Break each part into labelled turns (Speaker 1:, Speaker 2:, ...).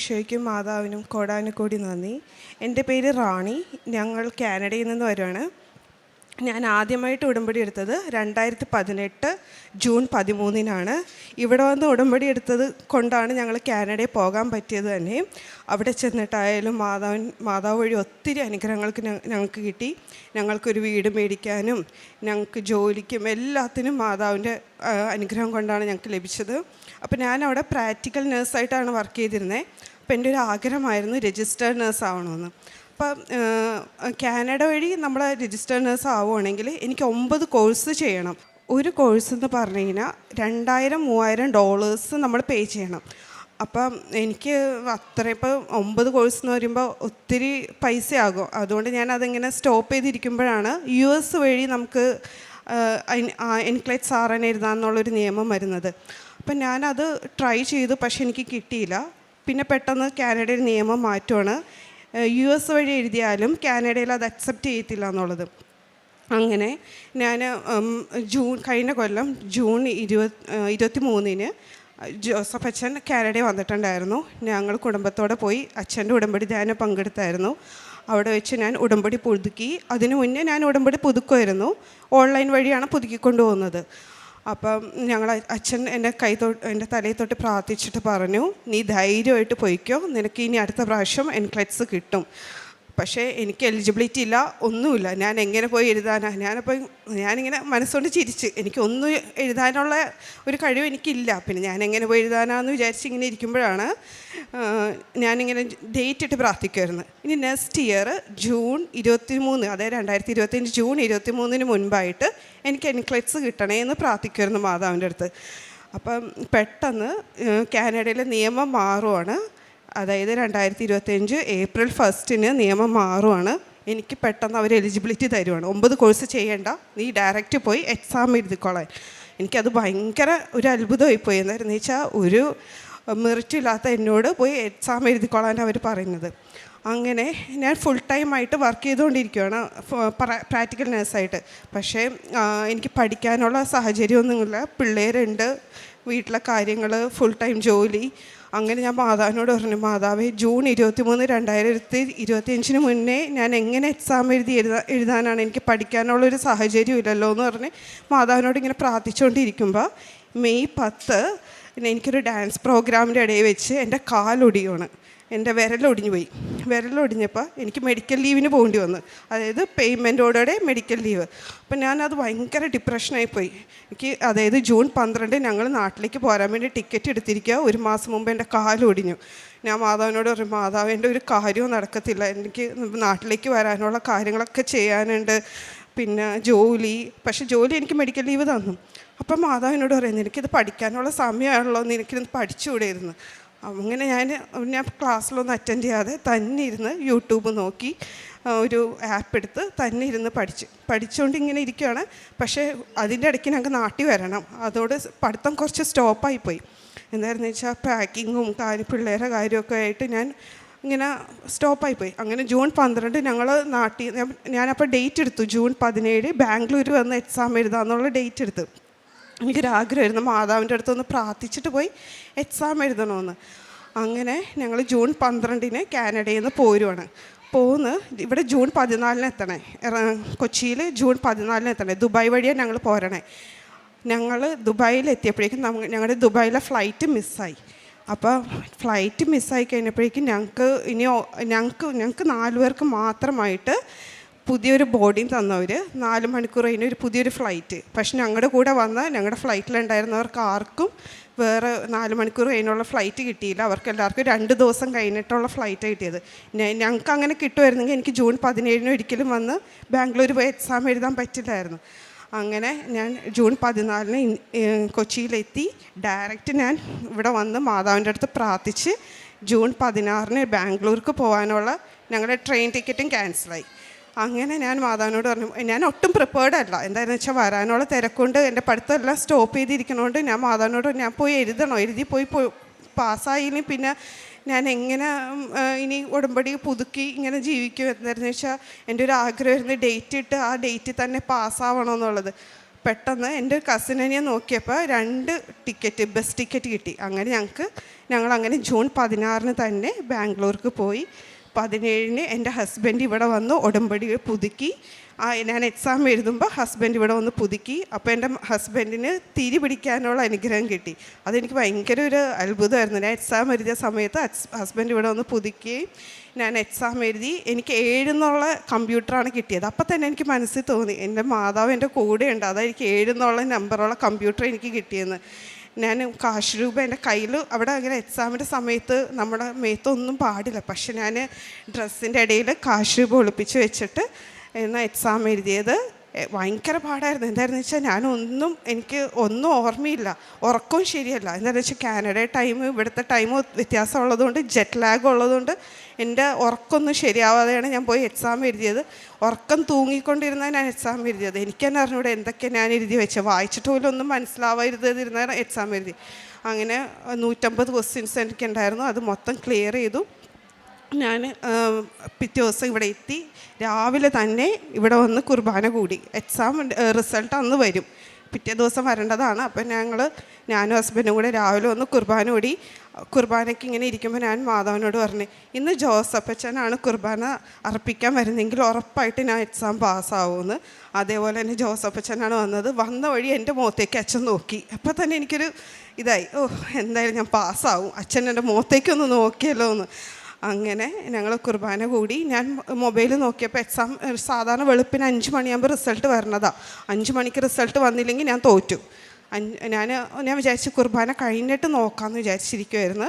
Speaker 1: ഈശോയ്ക്കും മാതാവിനും കോടാനുകോടി നന്ദി. എൻ്റെ പേര് റാണി. ഞങ്ങൾ കാനഡയിൽ നിന്ന് വരുവാണ്. ഞാൻ ആദ്യമായിട്ട് ഉടമ്പടി എടുത്തത് 2018 ജൂൺ 13 ഇവിടെ വന്ന് ഉടമ്പടി എടുത്തത് കൊണ്ടാണ് ഞങ്ങൾ കാനഡയിൽ പോകാൻ പറ്റിയത് തന്നെ. അവിടെ ചെന്നിട്ടായാലും മാതാവ് വഴി ഒത്തിരി അനുഗ്രഹങ്ങൾക്ക് ഞങ്ങൾക്ക് കിട്ടി. ഞങ്ങൾക്കൊരു വീട് മേടിക്കാനും ഞങ്ങൾക്ക് ജോലിക്കും എല്ലാത്തിനും മാതാവിൻ്റെ അനുഗ്രഹം കൊണ്ടാണ് ഞങ്ങൾക്ക് ലഭിച്ചത്. അപ്പോൾ ഞാൻ അവിടെ പ്രാക്ടിക്കൽ നേഴ്സായിട്ടാണ് വർക്ക് ചെയ്തിരുന്നത്. അപ്പോൾ എൻ്റെ ഒരു ആഗ്രഹമായിരുന്നു രജിസ്റ്റേർഡ് നേഴ്സ് ആവണമെന്ന്. അപ്പം കാനഡ വഴി നമ്മൾ രജിസ്റ്റേർഡ് നേഴ്സ് ആവുകയാണെങ്കിൽ എനിക്ക് 9 കോഴ്സ് ചെയ്യണം. ഒരു കോഴ്സ് എന്ന് പറഞ്ഞു കഴിഞ്ഞാൽ $2000-3000 നമ്മൾ പേ ചെയ്യണം. അപ്പം എനിക്ക് അത്ര ഇപ്പോൾ 9 കോഴ്സ് എന്ന് പറയുമ്പോൾ ഒത്തിരി പൈസയാകും. അതുകൊണ്ട് ഞാൻ അതിങ്ങനെ സ്റ്റോപ്പ് ചെയ്തിരിക്കുമ്പോഴാണ് US വഴി നമുക്ക് എൻക്ലേറ്റ്സ് RN എഴുതാമെന്നുള്ളൊരു നിയമം വരുന്നത്. അപ്പം ഞാനത് ട്രൈ ചെയ്തു, പക്ഷെ എനിക്ക് കിട്ടിയില്ല. പിന്നെ പെട്ടെന്ന് കാനഡയിൽ നിയമം മാറ്റുവാണ്, US വഴി എഴുതിയാലും കാനഡയിൽ അത് അക്സെപ്റ്റ് ചെയ്യത്തില്ല എന്നുള്ളത്. അങ്ങനെ ഞാൻ കഴിഞ്ഞ കൊല്ലം ജൂൺ 23 ജോസഫ് അച്ഛൻ കാനഡയിൽ വന്നിട്ടുണ്ടായിരുന്നു. ഞങ്ങൾ കുടുംബത്തോടെ പോയി അച്ഛൻ്റെ ഉടമ്പടി ധ്യാനം പങ്കെടുത്തായിരുന്നു. അവിടെ വെച്ച് ഞാൻ ഉടമ്പടി പുതുക്കി. അതിനു മുന്നേ ഞാൻ ഉടമ്പടി പുതുക്കുമായിരുന്നു, ഓൺലൈൻ വഴിയാണ് പുതുക്കിക്കൊണ്ടു പോകുന്നത്. അപ്പം അച്ഛൻ എൻ്റെ തലയിൽ തൊട്ട് പ്രാർത്ഥിച്ചിട്ട് പറഞ്ഞു, നീ ധൈര്യമായിട്ട് പോയിക്കോ, നിനക്ക് ഇനി അടുത്ത പ്രാവശ്യം എൻക്ലേറ്റ്സ് കിട്ടും. പക്ഷേ എനിക്ക് എലിജിബിലിറ്റി ഇല്ല, ഒന്നുമില്ല. ഞാൻ എങ്ങനെ പോയി എഴുതാനാണ്? ഞാനിങ്ങനെ മനസ്സുകൊണ്ട് ചിരിച്ച്, എനിക്കൊന്നും എഴുതാനുള്ള ഒരു കഴിവ് എനിക്കില്ല. പിന്നെ ഞാൻ എങ്ങനെ പോയി എഴുതാനാന്ന് വിചാരിച്ച് ഇങ്ങനെ ഇരിക്കുമ്പോഴാണ് ഞാനിങ്ങനെ ഡേറ്റ് ഇട്ട് പ്രാർത്ഥിക്കുമായിരുന്നു. ഇനി നെക്സ്റ്റ് ഇയർ ജൂൺ 23, അതായത് 2025 ജൂൺ 23 മുൻപായിട്ട് എനിക്ക് എൻക്ലേറ്റ്സ് കിട്ടണേ എന്ന് പ്രാർത്ഥിക്കുമായിരുന്നു മാതാവിൻ്റെ അടുത്ത്. അപ്പം പെട്ടെന്ന് കാനഡയിലെ നിയമം മാറുവാണ്. അതായത് 2025 ഏപ്രിൽ 1 നിയമം മാറുവാണ്. എനിക്ക് പെട്ടെന്ന് അവർ എലിജിബിലിറ്റി തരുവാണ്. 9 കോഴ്സ് ചെയ്യേണ്ട, നീ ഡയറക്റ്റ് പോയി എക്സാം എഴുതിക്കോളാൻ. എനിക്കത് ഭയങ്കര ഒരു അത്ഭുതമായിപ്പോയി. എന്തായിരുന്നു വെച്ചാൽ ഒരു മെറിറ്റില്ലാത്ത എന്നോട് പോയി എക്സാം എഴുതിക്കോളാൻ അവർ പറയുന്നത്. അങ്ങനെ ഞാൻ ഫുൾ ടൈമായിട്ട് വർക്ക് ചെയ്തുകൊണ്ടിരിക്കുകയാണ് പ്രാക്ടിക്കൽ നേഴ്സായിട്ട്. പക്ഷേ എനിക്ക് പഠിക്കാനുള്ള സാഹചര്യമൊന്നുമില്ല. പിള്ളേരുണ്ട്, വീട്ടിലെ കാര്യങ്ങൾ, ഫുൾ ടൈം ജോലി. അങ്ങനെ ഞാൻ മാതാവിനോട് പറഞ്ഞു, മാതാവേ, ജൂൺ 23, 2025 മുന്നേ ഞാൻ എങ്ങനെ എക്സാം എഴുതാനാണ്? എനിക്ക് പഠിക്കാനുള്ളൊരു സാഹചര്യം ഇല്ലല്ലോ എന്ന് പറഞ്ഞ് മാതാവിനോട് ഇങ്ങനെ പ്രാർത്ഥിച്ചുകൊണ്ടിരിക്കുമ്പോൾ മെയ് 10 എനിക്കൊരു ഡാൻസ് പ്രോഗ്രാമിൻ്റെ ഇടയിൽ വെച്ച് എൻ്റെ കാലൊടിയാണ്. എൻ്റെ വിരലൊടിഞ്ഞു പോയി. വിരലൊടിഞ്ഞപ്പോൾ എനിക്ക് മെഡിക്കൽ ലീവിന് പോകേണ്ടി വന്നു, അതായത് പേയ്മെൻറ്റോടെ മെഡിക്കൽ ലീവ്. അപ്പം ഞാനത് ഭയങ്കര ഡിപ്രഷനായിപ്പോയി. അതായത് ജൂൺ 12 ഞങ്ങൾ നാട്ടിലേക്ക് പോരാൻ വേണ്ടി ടിക്കറ്റ് എടുത്തിരിക്കുക. 1 മാസം മുമ്പ് എൻ്റെ കാലൊടിഞ്ഞു. ഞാൻ മാതാവിനോട് പറയും, മാതാവ്, എൻ്റെ ഒരു കാര്യവും നടക്കത്തില്ല, എനിക്ക് നാട്ടിലേക്ക് വരാനുള്ള കാര്യങ്ങളൊക്കെ ചെയ്യാനുണ്ട്, പിന്നെ ജോലി. പക്ഷെ ജോലി എനിക്ക് മെഡിക്കൽ ലീവ് തന്നു. അപ്പം മാതാവിനോട് പറയുന്നത്, എനിക്കിത് പഠിക്കാനുള്ള സമയമാണല്ലോ, എനിക്കിത് പഠിച്ചുകൂടെയിരുന്നു. അങ്ങനെ ഞാൻ ക്ലാസ്സിലൊന്നും അറ്റൻഡ് ചെയ്യാതെ തന്നെ ഇരുന്ന് യൂട്യൂബ് നോക്കി ഒരു ആപ്പ് എടുത്ത് തന്നെ ഇരുന്ന് പഠിച്ചുകൊണ്ട് ഇങ്ങനെ ഇരിക്കുകയാണ്. പക്ഷേ അതിൻ്റെ ഇടയ്ക്ക് ഞങ്ങൾക്ക് നാട്ടിൽ വരണം. അതോടെ പഠിത്തം കുറച്ച് സ്റ്റോപ്പായിപ്പോയി. എന്തായിരുന്നു വെച്ചാൽ പാക്കിങ്ങും പിള്ളേരുടെ കാര്യമൊക്കെ ആയിട്ട് ഞാൻ ഇങ്ങനെ സ്റ്റോപ്പായിപ്പോയി. അങ്ങനെ ജൂൺ 12 ഞങ്ങൾ ഞാനപ്പോൾ ഡേറ്റ് എടുത്തു. ജൂൺ 17 ബാംഗ്ലൂർ വന്ന് എക്സാം എഴുതാമെന്നുള്ള ഡേറ്റ് എടുത്തു. എനിക്കൊരാഗ്രഹമായിരുന്നു മാതാവിൻ്റെ അടുത്തൊന്ന് പ്രാർത്ഥിച്ചിട്ട് പോയി എക്സാം എഴുതണമെന്ന്. അങ്ങനെ ഞങ്ങൾ ജൂൺ 12 കാനഡയിൽ നിന്ന് പോരുവാണ്. ഇവിടെ ജൂൺ 14 എത്തണേ. കൊച്ചിയിൽ ജൂൺ 14 എത്തണേ. ദുബായ് വഴിയാണ് ഞങ്ങൾ പോരണേ. ഞങ്ങൾ ദുബായിൽ എത്തിയപ്പോഴേക്കും ഞങ്ങളുടെ ദുബായിലെ ഫ്ലൈറ്റ് മിസ്സായി. അപ്പോൾ ഫ്ലൈറ്റ് മിസ്സായി കഴിഞ്ഞപ്പോഴേക്കും ഞങ്ങൾക്ക് 4 പേർക്ക് മാത്രമായിട്ട് പുതിയൊരു ബോർഡിങ് തന്നവർ 4 മണിക്കൂർ കഴിഞ്ഞ് ഒരു പുതിയൊരു ഫ്ലൈറ്റ്. പക്ഷെ ഞങ്ങളുടെ കൂടെ ഞങ്ങളുടെ ഫ്ലൈറ്റിലുണ്ടായിരുന്നവർക്ക് ആർക്കും വേറെ 4 മണിക്കൂർ കഴിഞ്ഞുള്ള ഫ്ലൈറ്റ് കിട്ടിയില്ല. അവർക്ക് എല്ലാവർക്കും 2 ദിവസം കഴിഞ്ഞിട്ടുള്ള ഫ്ലൈറ്റ് കിട്ടിയത്. ഞങ്ങൾക്ക് അങ്ങനെ കിട്ടുമായിരുന്നെങ്കിൽ എനിക്ക് ജൂൺ 17 ഒരിക്കലും വന്ന് ബാംഗ്ലൂർ പോയി എക്സാം എഴുതാൻ പറ്റില്ലായിരുന്നു. അങ്ങനെ ഞാൻ ജൂൺ 14 കൊച്ചിയിലെത്തി. ഡയറക്റ്റ് ഞാൻ ഇവിടെ വന്ന് മാതാവിൻ്റെ അടുത്ത് പ്രാർത്ഥിച്ച് ജൂൺ 16 ബാംഗ്ലൂർക്ക് പോകാനുള്ള ഞങ്ങളുടെ ട്രെയിൻ ടിക്കറ്റും ക്യാൻസലായി. അങ്ങനെ ഞാൻ മാതാവിനോട് പറഞ്ഞു, ഞാൻ ഒട്ടും പ്രിപ്പേർഡ് അല്ല. എന്താണെന്ന് വെച്ചാൽ വരാനുള്ള തിരക്കൊണ്ട് എൻ്റെ പഠിത്തം എല്ലാം സ്റ്റോപ്പ് ചെയ്തിരിക്കണോണ്ട് ഞാൻ മാതാവിനോട് ഞാൻ പോയി എഴുതി പോയി പാസ്സായില്ലെങ്കിൽ പിന്നെ ഞാൻ എങ്ങനെ ഇനി ഉടമ്പടി പുതുക്കി ഇങ്ങനെ ജീവിക്കും. എന്താണെന്ന് വെച്ചാൽ എൻ്റെ ഒരു ആഗ്രഹമായിരുന്നു ഡേറ്റ് ഇട്ട് ആ ഡേറ്റിൽ തന്നെ പാസ്സാവണമെന്നുള്ളത്. പെട്ടെന്ന് എൻ്റെ കസിനെ നോക്കിയപ്പോൾ 2 ടിക്കറ്റ് ബസ് ടിക്കറ്റ് കിട്ടി. അങ്ങനെ ഞങ്ങളങ്ങനെ ജൂൺ 16 തന്നെ ബാംഗ്ലൂർക്ക് പോയി. 17 എൻ്റെ ഹസ്ബൻഡ് ഇവിടെ വന്ന് ഉടമ്പടി പുതുക്കി. ഞാൻ എക്സാം എഴുതുമ്പോൾ ഹസ്ബൻഡ് ഇവിടെ വന്ന് പുതുക്കി. അപ്പോൾ എൻ്റെ ഹസ്ബൻഡിന് തിരി പിടിക്കാനുള്ള അനുഗ്രഹം കിട്ടി. അതെനിക്ക് ഭയങ്കര ഒരു അത്ഭുതമായിരുന്നു. ഞാൻ എക്സാം എഴുതിയ സമയത്ത് ഹസ്ബൻഡ് ഇവിടെ വന്ന് പുതുക്കുകയും ഞാൻ എക്സാം എഴുതി. എനിക്ക് 7 എന്നുള്ള കമ്പ്യൂട്ടറാണ് കിട്ടിയത്. അപ്പം തന്നെ എനിക്ക് മനസ്സിൽ തോന്നി എൻ്റെ മാതാവ് എൻ്റെ കൂടെയുണ്ട്, അതായിരിക്കും 7 എന്നുള്ള നമ്പറുള്ള കമ്പ്യൂട്ടർ എനിക്ക് കിട്ടിയെന്ന്. ഞാൻ കാശ് രൂപ എൻ്റെ കയ്യിൽ അവിടെ അങ്ങനെ എക്സാമിൻ്റെ സമയത്ത് നമ്മുടെ മേത്തൊന്നും പാടില്ല, പക്ഷെ ഞാൻ ഡ്രസ്സിൻ്റെ ഇടയിൽ കാശ് രൂപ ഒളിപ്പിച്ച് വെച്ചിട്ട് എന്നാൽ എക്സാം എഴുതിയത്. ഭയങ്കര പാടായിരുന്നു. എന്തായിരുന്നു വെച്ചാൽ എനിക്ക് ഒന്നും ഓർമ്മയില്ല, ഉറക്കവും ശരിയല്ല. എന്താണെന്ന് വെച്ചാൽ കാനഡ ടൈം ഇവിടുത്തെ ടൈം വ്യത്യാസം ഉള്ളതുകൊണ്ട്, ജെറ്റ് ലാഗ് ഉള്ളതുകൊണ്ട് എൻ്റെ ഉറക്കമൊന്നും ശരിയാവാതെയാണ് ഞാൻ പോയി എക്സാം എഴുതിയത്. ഉറക്കം തൂങ്ങിക്കൊണ്ടിരുന്നാൽ ഞാൻ എക്സാം എഴുതിയത്. എനിക്ക് തന്നെ അറിഞ്ഞൂടെ എന്തൊക്കെ ഞാൻ എഴുതി വെച്ചത്, വായിച്ചിട്ട് പോലും ഒന്നും മനസ്സിലാവാതിരുന്നാൽ എക്സാം എഴുതി. അങ്ങനെ 150 ക്വസ്റ്റ്യൻസ് എനിക്കുണ്ടായിരുന്നു. അത് മൊത്തം ക്ലിയർ ചെയ്തു. ഞാൻ പിറ്റേ ദിവസം ഇവിടെ എത്തി. രാവിലെ തന്നെ ഇവിടെ വന്ന് കുർബാന കൂടി. എക്സാം റിസൾട്ട് അന്ന് വരും, പിറ്റേ ദിവസം വരേണ്ടതാണ്. അപ്പം ഞാനും ഹസ്ബൻഡും കൂടെ രാവിലെ വന്ന് കുർബാന കൂടി. കുർബാനയ്ക്ക് ഇങ്ങനെ ഇരിക്കുമ്പോൾ ഞാൻ മാതാവിനോട് പറഞ്ഞു, ഇന്ന് ജോസഫച്ചനാണ് കുർബാന അർപ്പിക്കാൻ വരുന്നെങ്കിൽ ഉറപ്പായിട്ട് ഞാൻ എക്സാം പാസ്സാവുമെന്ന്. അതേപോലെ തന്നെ ജോസഫച്ചനാണ് വന്നത്. വന്ന വഴി എൻ്റെ മുഖത്തേക്ക് അച്ഛൻ നോക്കി. അപ്പോൾ തന്നെ എനിക്കൊരു ഇതായി, എന്തായാലും ഞാൻ പാസ്സാവും, അച്ഛൻ എൻ്റെ മുഖത്തേക്കൊന്ന് നോക്കിയല്ലോ എന്ന്. അങ്ങനെ ഞങ്ങൾ കുർബാന കൂടി. ഞാൻ മൊബൈൽ നോക്കിയപ്പോൾ എക്സാം സാധാരണ വെളുപ്പിന് 5 മണിയാകുമ്പോൾ റിസൾട്ട് വരണതാണ്. 5 മണിക്ക് റിസൾട്ട് വന്നില്ലെങ്കിൽ ഞാൻ തോറ്റു. ഞാൻ വിചാരിച്ചു കുർബാന കഴിഞ്ഞിട്ട് നോക്കാമെന്ന് വിചാരിച്ചിരിക്കുമായിരുന്നു.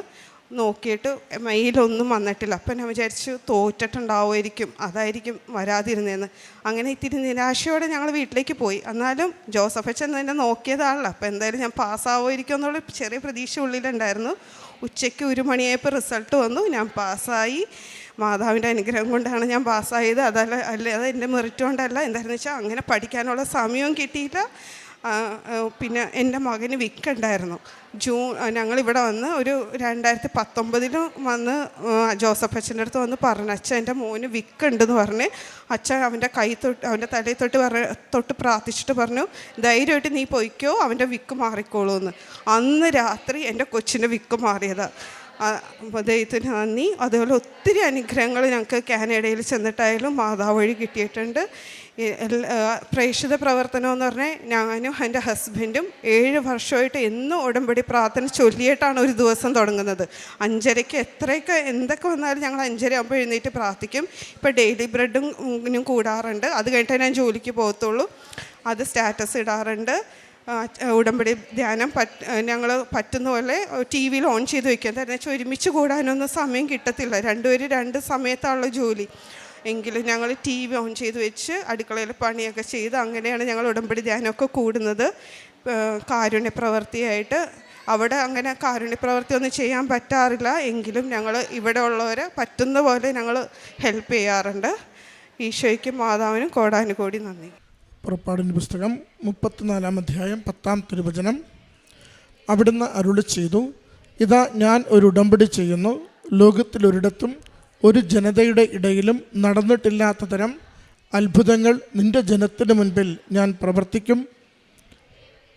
Speaker 1: നോക്കിയിട്ട് മെയിലൊന്നും വന്നിട്ടില്ല. അപ്പം ഞാൻ വിചാരിച്ചു തോറ്റിട്ടുണ്ടാവുമായിരിക്കും, അതായിരിക്കും വരാതിരുന്നതെന്ന്. അങ്ങനെ ഇത്തിരി നിരാശയോടെ ഞങ്ങൾ വീട്ടിലേക്ക് പോയി. എന്നാലും ജോസഫച്ചൻ എന്നെ നോക്കിയതാണല്ലോ, അപ്പോൾ എന്തായാലും ഞാൻ പാസ്സാവുമായിരിക്കും എന്നുള്ള ചെറിയ പ്രതീക്ഷ ഉള്ളിലുണ്ടായിരുന്നു. ഉച്ചയ്ക്ക് 1 മണിയായപ്പോൾ റിസൾട്ട് വന്നു. ഞാൻ പാസ്സായി. മാതാവിൻ്റെ അനുഗ്രഹം കൊണ്ടാണ് ഞാൻ പാസ്സായത്. അല്ലാതെ എൻ്റെ മെറിറ്റ് കൊണ്ടല്ല. എന്താണെന്ന് വെച്ചാൽ അങ്ങനെ പഠിക്കാനുള്ള സമയവും കിട്ടിയില്ല. പിന്നെ എൻ്റെ മകന് വിക്കുണ്ടായിരുന്നു. ഞങ്ങളിവിടെ വന്ന് ഒരു 2019 വന്ന് ജോസഫ് അച്ഛൻ്റെ അടുത്ത് വന്ന് പറഞ്ഞു, അച്ഛൻ എൻ്റെ മോന് വിക്കുണ്ടെന്ന് പറഞ്ഞ്. അച്ഛൻ അവൻ്റെ അവൻ്റെ തലയിൽ തൊട്ട് പ്രാർത്ഥിച്ചിട്ട് പറഞ്ഞു, ധൈര്യമായിട്ട് നീ പൊയ്ക്കോ, അവൻ്റെ വിക്ക് മാറിക്കോളൂ എന്ന്. അന്ന് രാത്രി എൻ്റെ കൊച്ചിൻ്റെ വിക്ക് മാറിയതാണ്. ദൈവത്തിന് നന്ദി. അതുപോലെ ഒത്തിരി അനുഗ്രഹങ്ങൾ ഞങ്ങൾക്ക് കാനഡയിൽ ചെന്നിട്ടായാലും മാതാവ് വഴി കിട്ടിയിട്ടുണ്ട്. പ്രേക്ഷിത പ്രവർത്തനം എന്ന് പറഞ്ഞാൽ ഞാനും എൻ്റെ ഹസ്ബൻഡും 7 വർഷമായിട്ട് എന്നും ഉടമ്പടി പ്രാർത്ഥന ചൊല്ലിയിട്ടാണ് ഒരു ദിവസം തുടങ്ങുന്നത്. 5:30 എന്തൊക്കെ വന്നാലും ഞങ്ങൾ 5:30 ആകുമ്പോൾ എഴുന്നേറ്റ് പ്രാർത്ഥിക്കും. ഇപ്പോൾ ഡെയിലി ബ്രെഡും കൂടാറുണ്ട്. അത് കഴിഞ്ഞിട്ടേ ഞാൻ ജോലിക്ക് പോകത്തുള്ളൂ. അത് സ്റ്റാറ്റസ് ഇടാറുണ്ട്. ഉടമ്പടി ധ്യാനം ഞങ്ങൾ പറ്റുന്ന പോലെ ടി വിയിൽ ഓൺ ചെയ്ത് വയ്ക്കുക. എന്താണെന്ന് വെച്ചാൽ ഒരുമിച്ച് കൂടാനൊന്നും സമയം കിട്ടത്തില്ല, 2 സമയത്താണുള്ള ജോലി. എങ്കിലും ഞങ്ങൾ ടി വി ഓൺ ചെയ്ത് വെച്ച് അടുക്കളയിൽ പണിയൊക്കെ ചെയ്ത് അങ്ങനെയാണ് ഞങ്ങൾ ഉടമ്പടി ധ്യാനമൊക്കെ കൂടുന്നത്. കാരുണ്യപ്രവർത്തിയായിട്ട് അവിടെ അങ്ങനെ കാരുണ്യപ്രവർത്തി ഒന്നും ചെയ്യാൻ പറ്റാറില്ല, എങ്കിലും ഞങ്ങൾ ഇവിടെ ഉള്ളവരെ പറ്റുന്ന പോലെ ഞങ്ങൾ ഹെൽപ്പ് ചെയ്യാറുണ്ട്. ഈശോയ്ക്കും മാതാവിനും കോടാനുകോടി നന്ദി.
Speaker 2: പുറപ്പാടിൻ്റെ പുസ്തകം 34-ാം അധ്യായം 10-ാം തിരുവചനം. അവിടുന്ന് അരുളി ചെയ്തു, ഇതാ ഞാൻ ഒരു ഉടമ്പടി ചെയ്യുന്നു, ലോകത്തിലൊരിടത്തും ഒരു ജനതയുടെ ഇടയിലും നടന്നിട്ടില്ലാത്ത തരം അത്ഭുതങ്ങൾ നിൻ്റെ ജനത്തിന് മുൻപിൽ ഞാൻ പ്രവർത്തിക്കും.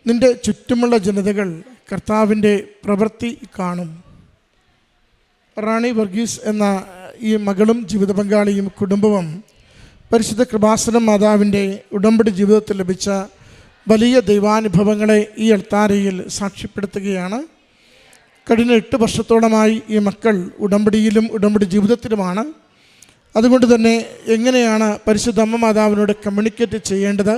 Speaker 2: നിൻ്റെ ചുറ്റുമുള്ള ജനതകൾ കർത്താവിൻ്റെ പ്രവൃത്തി കാണും. റാണി വർഗീസ് എന്ന ഈ മകളും ജീവിത പങ്കാളിയും കുടുംബവും പരിശുദ്ധ കൃപാസനം മാതാവിൻ്റെ ഉടമ്പടി ജീവിതത്തിൽ ലഭിച്ച വലിയ ദൈവാനുഭവങ്ങളെ ഈ അൾത്താരയിൽ സാക്ഷ്യപ്പെടുത്തുകയാണ്. കഴിഞ്ഞ 8 വർഷത്തോളമായി ഈ മക്കൾ ഉടമ്പടിയിലും ഉടമ്പടി ജീവിതത്തിലുമാണ്. അതുകൊണ്ട് തന്നെ എങ്ങനെയാണ് പരിശുദ്ധ അമ്മ മാതാവിനോട് കമ്മ്യൂണിക്കേറ്റ് ചെയ്യേണ്ടത്,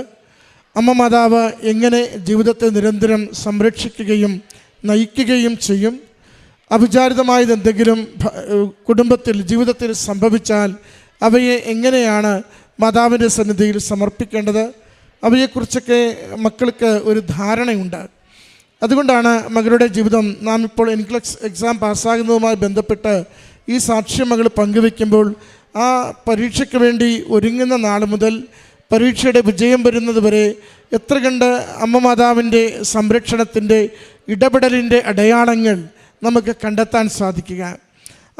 Speaker 2: അമ്മ മാതാവ് എങ്ങനെ ജീവിതത്തെ നിരന്തരം സംരക്ഷിക്കുകയും നയിക്കുകയും ചെയ്യും, അവിചാരിതമായതെന്തെങ്കിലും കുടുംബത്തിൽ ജീവിതത്തിൽ സംഭവിച്ചാൽ അവയെ എങ്ങനെയാണ് മാതാവിൻ്റെ സന്നിധിയിൽ സമർപ്പിക്കേണ്ടത്, അവയെക്കുറിച്ചൊക്കെ മക്കൾക്ക് ഒരു ധാരണയുണ്ട്. അതുകൊണ്ടാണ് മകളുടെ ജീവിതം നാം ഇപ്പോൾ എൻക്ലക്സ് എക്സാം പാസ്സാകുന്നതുമായി ബന്ധപ്പെട്ട് ഈ സാക്ഷ്യം മകൾ പങ്കുവെക്കുമ്പോൾ ആ പരീക്ഷയ്ക്ക് വേണ്ടി ഒരുങ്ങുന്ന നാൾ മുതൽ പരീക്ഷയുടെ വിജയം വരുന്നത് വരെ എത്ര കണ്ട് അമ്മ മാതാവിൻ്റെ സംരക്ഷണത്തിൻ്റെ ഇടപെടലിൻ്റെ അടയാളങ്ങൾ നമുക്ക് കണ്ടെത്താൻ സാധിക്കുക.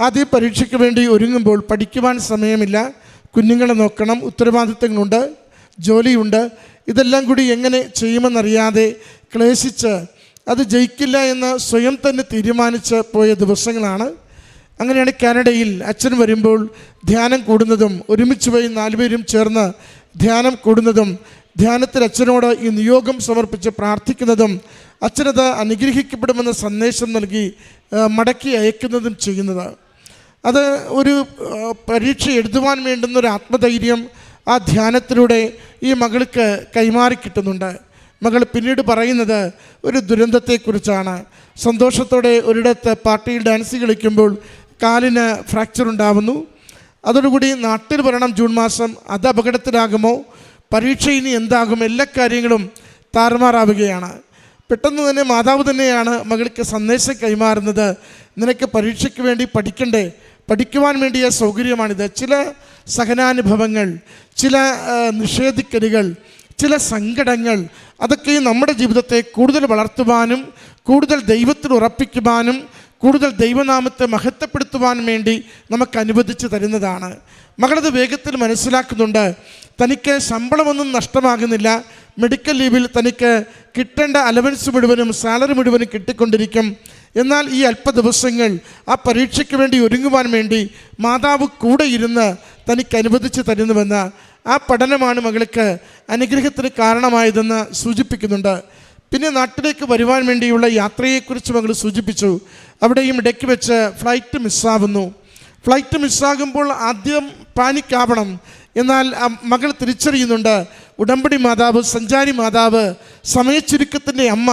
Speaker 2: ആദ്യം പരീക്ഷയ്ക്ക് വേണ്ടി ഒരുങ്ങുമ്പോൾ പഠിക്കുവാൻ സമയമില്ല, കുഞ്ഞുങ്ങളെ നോക്കണം, ഉത്തരവാദിത്തങ്ങളുണ്ട്, ജോലിയുണ്ട്, ഇതെല്ലാം കൂടി എങ്ങനെ ചെയ്യുമെന്നറിയാതെ ക്ലേശിച്ച് അത് ജയിക്കില്ല എന്ന് സ്വയം തന്നെ തീരുമാനിച്ച് പോയ ദിവസങ്ങളാണ്. അങ്ങനെയാണ് കാനഡയിൽ അച്ഛൻ വരുമ്പോൾ ധ്യാനം കൂടുന്നതും, ഒരുമിച്ച് പോയി 4 പേരും ചേർന്ന് ധ്യാനം കൂടുന്നതും, ധ്യാനത്തിൽ അച്ഛനോട് ഈ നിയോഗം സമർപ്പിച്ച് പ്രാർത്ഥിക്കുന്നതും, അച്ഛനത് അനുഗ്രഹിക്കപ്പെടുമെന്ന സന്ദേശം നൽകി മടക്കി അയക്കുന്നതും ചെയ്യുന്നത്. അത് ഒരു പരീക്ഷ എഴുതുവാൻ വേണ്ടുന്നൊരു ആത്മധൈര്യം ആ ധ്യാനത്തിലൂടെ ഈ മകൾക്ക് കൈമാറി കിട്ടുന്നുണ്ട്. മകൾ പിന്നീട് പറയുന്നത് ഒരു ദുരന്തത്തെക്കുറിച്ചാണ്. സന്തോഷത്തോടെ ഒരിടത്ത് പാർട്ടിയിൽ ഡാൻസ് കളിക്കുമ്പോൾ കാലിന് ഫ്രാക്ചർ ഉണ്ടാവുന്നു. അതോടുകൂടി നാട്ടിൽ വരണം ജൂൺ മാസം. അത് അപകടത്തിലാകുമോ, പരീക്ഷ ഇനി എന്താകും, എല്ലാ കാര്യങ്ങളും താറുമാറാവുകയാണ്. പെട്ടെന്ന് തന്നെ മാതാവ് തന്നെയാണ് മകൾക്ക് സന്ദേശം കൈമാറുന്നത്. നിനക്ക് പരീക്ഷയ്ക്ക് വേണ്ടി പഠിക്കണ്ടേ, പഠിക്കുവാൻ വേണ്ടിയ സൗകര്യമാണിത്. ചില സഹനാനുഭവങ്ങൾ, ചില നിഷേധിക്കലുകൾ, ചില സങ്കടങ്ങൾ, അതൊക്കെ നമ്മുടെ ജീവിതത്തെ കൂടുതൽ വളർത്തുവാനും കൂടുതൽ ദൈവത്തിൽ ഉറപ്പിക്കുവാനും കൂടുതൽ ദൈവനാമത്തെ മഹത്വപ്പെടുത്തുവാൻ വേണ്ടി നമുക്ക് അനുവദിച്ച് തരുന്നതാണ്. മകളത് വേഗത്തിൽ മനസ്സിലാക്കുന്നുണ്ട്. തനിക്ക് ശമ്പളമൊന്നും നഷ്ടമാകുന്നില്ല. മെഡിക്കൽ ലീവിൽ തനിക്ക് കിട്ടേണ്ട അലവൻസ് മുഴുവനും സാലറി മുഴുവനും കിട്ടിക്കൊണ്ടിരിക്കും. എന്നാൽ ഈ അല്പ ദിവസങ്ങൾ ആ പരീക്ഷയ്ക്ക് വേണ്ടി ഒരുങ്ങുവാൻ വേണ്ടി മാതാവ് കൂടെ ഇരുന്ന് തനിക്ക് അനുവദിച്ച് തരുന്നുവെന്ന്, ആ പഠനമാണ് മകൾക്ക് അനുഗ്രഹത്തിന് കാരണമായതെന്ന് സൂചിപ്പിക്കുന്നുണ്ട്. പിന്നെ നാട്ടിലേക്ക് വരുവാൻ വേണ്ടിയുള്ള യാത്രയെക്കുറിച്ച് മകൾ സൂചിപ്പിച്ചു. അവിടെയും ഇടയ്ക്ക് വെച്ച് ഫ്ലൈറ്റ് മിസ്സാവുന്നു. ഫ്ലൈറ്റ് മിസ്സാകുമ്പോൾ ആദ്യം പാനിക്കാവണം. എന്നാൽ മകൾ തിരിച്ചറിയുന്നുണ്ട്, ഉടമ്പടി മാതാവ്, സഞ്ചാരി മാതാവ്, സമയച്ചുരുക്കത്തിൻ്റെ അമ്മ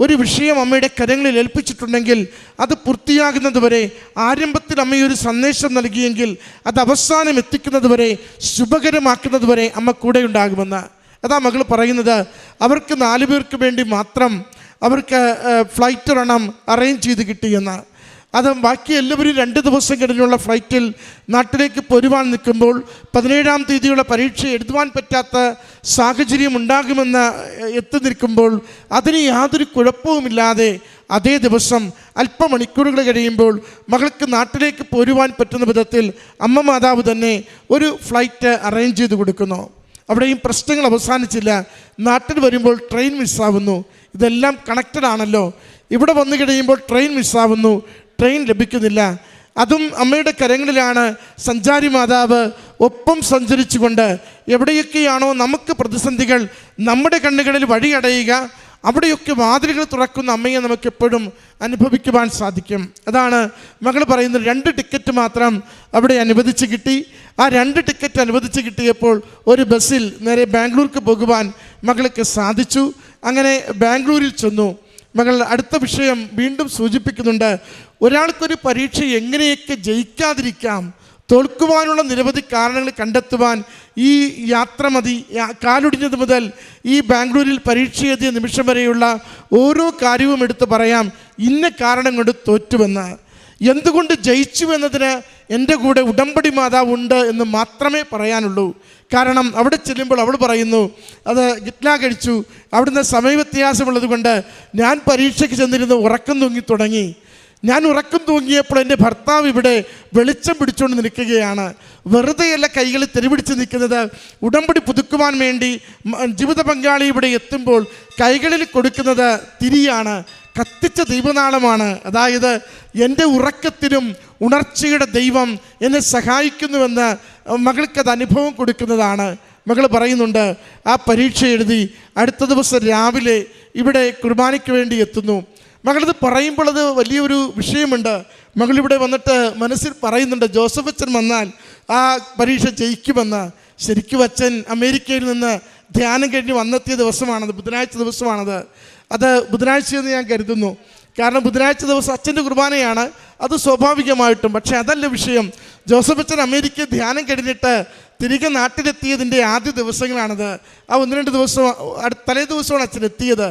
Speaker 2: ഒരു വിഷയം അമ്മയുടെ കരങ്ങളിൽ ഏൽപ്പിച്ചിട്ടുണ്ടെങ്കിൽ അത് പൂർത്തിയാകുന്നത് വരെ, ആരംഭത്തിൽ അമ്മയൊരു സന്ദേശം നൽകിയെങ്കിൽ അത് അവസാനം എത്തിക്കുന്നത് വരെ, ശുഭകരമാക്കുന്നത് വരെ അമ്മ കൂടെ ഉണ്ടാകുമെന്ന്. അതാ മകൾ പറയുന്നത്. അവർക്ക് 4 പേർക്ക് വേണ്ടി മാത്രം അവർക്ക് ഫ്ലൈറ്റ് ഒരെണ്ണം അറേഞ്ച് ചെയ്ത് കിട്ടിയെന്ന്. അത് ബാക്കി എല്ലാവരും 2 ദിവസം കഴിഞ്ഞുള്ള ഫ്ലൈറ്റിൽ നാട്ടിലേക്ക് പോരുവാൻ നിൽക്കുമ്പോൾ 17-ാം തീയതിയുള്ള പരീക്ഷ എഴുതുവാൻ പറ്റാത്ത സാഹചര്യം ഉണ്ടാകുമെന്ന് എത്തി നിൽക്കുമ്പോൾ അതിന് യാതൊരു കുഴപ്പവുമില്ലാതെ അതേ ദിവസം അല്പമണിക്കൂറുകൾ കഴിയുമ്പോൾ മകൾക്ക് നാട്ടിലേക്ക് പോരുവാൻ പറ്റുന്ന വിധത്തിൽ അമ്മ മാതാവ് തന്നെ ഒരു ഫ്ലൈറ്റ് അറേഞ്ച് ചെയ്ത് കൊടുക്കുന്നു. അവിടെയും പ്രശ്നങ്ങൾ അവസാനിച്ചില്ല. നാട്ടിൽ വരുമ്പോൾ ട്രെയിൻ മിസ്സാവുന്നു. ഇതെല്ലാം കണക്റ്റഡ് ആണല്ലോ. ഇവിടെ വന്നു കഴിയുമ്പോൾ ട്രെയിൻ മിസ്സാവുന്നു, ട്രെയിൻ ലഭിക്കുന്നില്ല. അതും അമ്മയുടെ കരങ്ങളിലാണ്. സഞ്ചാരി മാതാവ് ഒപ്പം സഞ്ചരിച്ചുകൊണ്ട് എവിടെയൊക്കെയാണോ നമുക്ക് പ്രതിസന്ധികൾ, നമ്മുടെ കണ്ണുകളിൽ വഴിയടയുക, അവിടെയൊക്കെ വാതിലുകൾ തുറക്കുന്ന അമ്മയെ നമുക്കെപ്പോഴും അനുഭവിക്കുവാൻ സാധിക്കും. അതാണ് മകൾ പറയുന്നത്. 2 ടിക്കറ്റ് മാത്രം അവിടെ അനുവദിച്ച് കിട്ടി. ആ 2 ടിക്കറ്റ് അനുവദിച്ച് കിട്ടിയപ്പോൾ ഒരു ബസ്സിൽ നേരെ ബാംഗ്ലൂർക്ക് പോകുവാൻ മകൾക്ക് സാധിച്ചു. അങ്ങനെ ബാംഗ്ലൂരിൽ ചെന്നു. മകൾ അടുത്ത വിഷയം വീണ്ടും സൂചിപ്പിക്കുന്നുണ്ട്. ഒരാൾക്കൊരു പരീക്ഷ എങ്ങനെയൊക്കെ ജയിക്കാതിരിക്കാം, തോൽക്കുവാനുള്ള നിരവധി കാരണങ്ങൾ കണ്ടെത്തുവാൻ ഈ യാത്ര മതി. കാലൊടിഞ്ഞത് മുതൽ ഈ ബാംഗ്ലൂരിൽ പരീക്ഷ എഴുതിയ നിമിഷം വരെയുള്ള ഓരോ കാര്യവും എടുത്ത് പറയാം. ഇന്ന കാരണം കൊണ്ട് തോറ്റുവെന്ന്, എന്തുകൊണ്ട് ജയിച്ചു എന്നതിന് എൻ്റെ കൂടെ ഉടമ്പടി മാതാവ് ഉണ്ട് എന്ന് മാത്രമേ പറയാനുള്ളൂ. കാരണം അവിടെ ചെല്ലുമ്പോൾ അവൾ പറയുന്നു, അത് ഗിറ്റ്ല കഴിച്ചു, അവിടുന്ന് സമയവ്യത്യാസമുള്ളത് കൊണ്ട് ഞാൻ പരീക്ഷയ്ക്ക് ചെന്നിരുന്ന് ഉറക്കം തൂങ്ങി തുടങ്ങി. ഞാൻ ഉറക്കം തൂങ്ങിയപ്പോൾ എൻ്റെ ഭർത്താവ് ഇവിടെ വെളിച്ചം പിടിച്ചുകൊണ്ട് നിൽക്കുകയാണ്. വെറുതെയല്ല കൈകളിൽ തെരുപിടിച്ച് നിൽക്കുന്നത്. ഉടമ്പടി പുതുക്കുവാൻ വേണ്ടി ജീവിത പങ്കാളി ഇവിടെ എത്തുമ്പോൾ കൈകളിൽ കൊടുക്കുന്നത് തിരിയാണ്, കത്തിച്ച ദൈവനാളമാണ്. അതായത് എൻ്റെ ഉറക്കത്തിലും ഉണർച്ചയുടെ ദൈവം എന്നെ സഹായിക്കുന്നുവെന്ന് മകൾക്കത് അനുഭവം കൊടുക്കുന്നതാണ്. മകൾ പറയുന്നുണ്ട്, ആ പരീക്ഷ എഴുതി അടുത്ത ദിവസം രാവിലെ ഇവിടെ കുർബാനയ്ക്ക് വേണ്ടി എത്തുന്നു. മകളിത് പറയുമ്പോൾ അത് വലിയൊരു വിഷയമുണ്ട്. മകളിവിടെ വന്നിട്ട് മനസ്സിൽ പറയുന്നുണ്ട്, ജോസഫ് അച്ഛൻ വന്നാൽ ആ പരീക്ഷ ജയിക്കുമെന്ന്. ശരിക്കും അച്ഛൻ അമേരിക്കയിൽ നിന്ന് ധ്യാനം കഴിഞ്ഞ് വന്നെത്തിയ ദിവസമാണത്, ബുധനാഴ്ച ദിവസമാണത്. അത് ബുധനാഴ്ചയെന്ന് ഞാൻ കരുതുന്നു. കാരണം ബുധനാഴ്ച ദിവസം അച്ഛൻ്റെ കുർബാനയാണ്, അത് സ്വാഭാവികമായിട്ടും. പക്ഷേ അതല്ല വിഷയം. ജോസഫ് അച്ഛൻ അമേരിക്കയിൽ ധ്യാനം കഴിഞ്ഞിട്ട് തിരികെ നാട്ടിലെത്തിയതിൻ്റെ ആദ്യ ദിവസങ്ങളാണത്. ആ 1-2 ദിവസം തലേ ദിവസമാണ് അച്ഛൻ എത്തിയത്.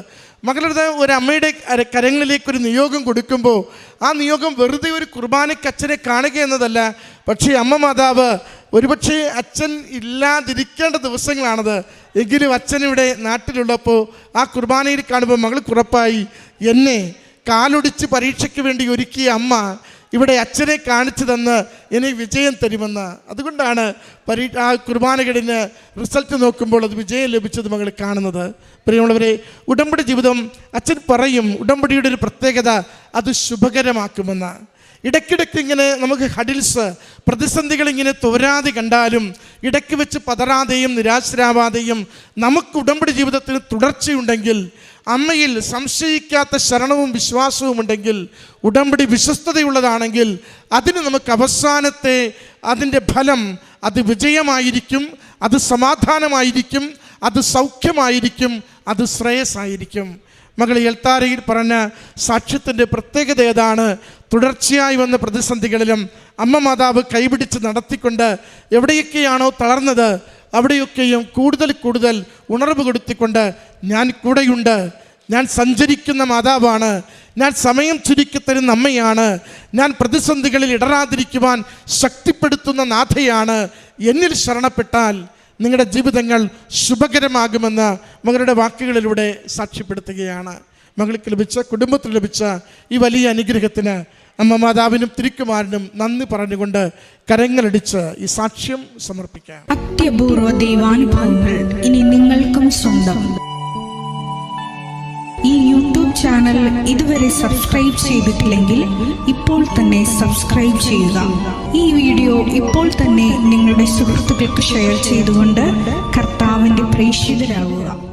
Speaker 2: മകളുടെ ഒരു അമ്മയുടെ കരങ്ങളിലേക്കൊരു നിയോഗം കൊടുക്കുമ്പോൾ ആ നിയോഗം വെറുതെ ഒരു കുർബാനയ്ക്ക് അച്ഛനെ കാണുക എന്നതല്ല. പക്ഷേ അമ്മ മാതാവ് ഒരുപക്ഷെ അച്ഛൻ ഇല്ലാതിരിക്കേണ്ട ദിവസങ്ങളാണത്. എങ്കിലും അച്ഛനിവിടെ നാട്ടിലുള്ളപ്പോൾ ആ കുർബാനയിൽ കാണുമ്പോൾ മകൾ ഉറപ്പായി, എന്നെ കാലൊടിച്ച് പരീക്ഷയ്ക്ക് വേണ്ടി ഒരുക്കിയ അമ്മ ഇവിടെ അച്ഛനെ കാണിച്ചു തന്ന് ഇനി വിജയം തരുമെന്ന്. അതുകൊണ്ടാണ് ആ കുർബാനകളിന് റിസൾട്ട് നോക്കുമ്പോൾ അത് വിജയം ലഭിച്ചത് മകൾ കാണുന്നത്. പ്രിയമുള്ളവരെ, ഉടമ്പടി ജീവിതം അച്ഛൻ പറയും ഉടമ്പടിയുടെ ഒരു പ്രത്യേകത അത് ശുഭകരമാക്കുമെന്ന്. ഇടയ്ക്കിടയ്ക്ക് ഇങ്ങനെ നമുക്ക് ഹഡിൽസ്, പ്രതിസന്ധികൾ ഇങ്ങനെ തോരാതെ കണ്ടാലും ഇടയ്ക്ക് വെച്ച് പതറാതെയും നിരാശരാവാതെയും നമുക്ക് ഉടമ്പടി ജീവിതത്തിന് തുടർച്ചയുണ്ടെങ്കിൽ, അമ്മയിൽ സംശയിക്കാത്ത ശരണവും വിശ്വാസവും ഉണ്ടെങ്കിൽ, ഉടമ്പടി വിശ്വസ്തതയുള്ളതാണെങ്കിൽ അതിന് നമുക്ക് അവസാനത്തെ അതിൻ്റെ ഫലം അത് വിജയമായിരിക്കും, അത് സമാധാനമായിരിക്കും, അത് സൗഖ്യമായിരിക്കും, അത് ശ്രേയസ്സായിരിക്കും. മകൾ എൽത്താരയിൽ പറഞ്ഞ സാക്ഷ്യത്തിൻ്റെ പ്രത്യേകത ഏതാണ്? തുടർച്ചയായി വന്ന പ്രതിസന്ധികളിലും അമ്മ മാതാവ് കൈപിടിച്ച് നടത്തിക്കൊണ്ട് എവിടെയൊക്കെയാണോ തളർന്നത് അവിടെയൊക്കെയും കൂടുതൽ കൂടുതൽ ഉണർവ് കൊടുത്തിക്കൊണ്ട് ഞാൻ കൂടെയുണ്ട്, ഞാൻ സഞ്ചരിക്കുന്ന മാതാവാണ്, ഞാൻ സമയം ചുരുക്കിത്തരുന്ന അമ്മയാണ്, ഞാൻ പ്രതിസന്ധികളിൽ ഇടറാതിരിക്കുവാൻ ശക്തിപ്പെടുത്തുന്ന നാഥയാണ്, എന്നിൽ ശരണപ്പെട്ടാൽ നിങ്ങളുടെ ജീവിതങ്ങൾ ശുഭകരമാകുമെന്ന് മകളുടെ വാക്കുകളിലൂടെ സാക്ഷ്യപ്പെടുത്തുകയാണ്. മകൾക്ക് ലഭിച്ച, കുടുംബത്തിന് ലഭിച്ച ഈ വലിയ അനുഗ്രഹത്തിന് അമ്മ മാതാവിനും തിരുക്കുമാരനും നന്ദി പറഞ്ഞുകൊണ്ട് കരങ്ങളടിച്ച് ഈ സാക്ഷ്യം സമർപ്പിക്കാം.
Speaker 3: അത്യപൂർവ ദൈവാനുഭവങ്ങൾ ഇനി നിങ്ങൾക്കും സ്വന്തം. ഈ യൂട്യൂബ് ചാനൽ ഇതുവരെ സബ്സ്ക്രൈബ് ചെയ്തിട്ടില്ലെങ്കിൽ ഇപ്പോൾ തന്നെ സബ്സ്ക്രൈബ് ചെയ്യുക. ഈ വീഡിയോ ഇപ്പോൾ തന്നെ നിങ്ങളുടെ സുഹൃത്തുക്കൾക്ക് ഷെയർ ചെയ്തുകൊണ്ട് കർത്താവിൻ്റെ പ്രേക്ഷിതരാകുക.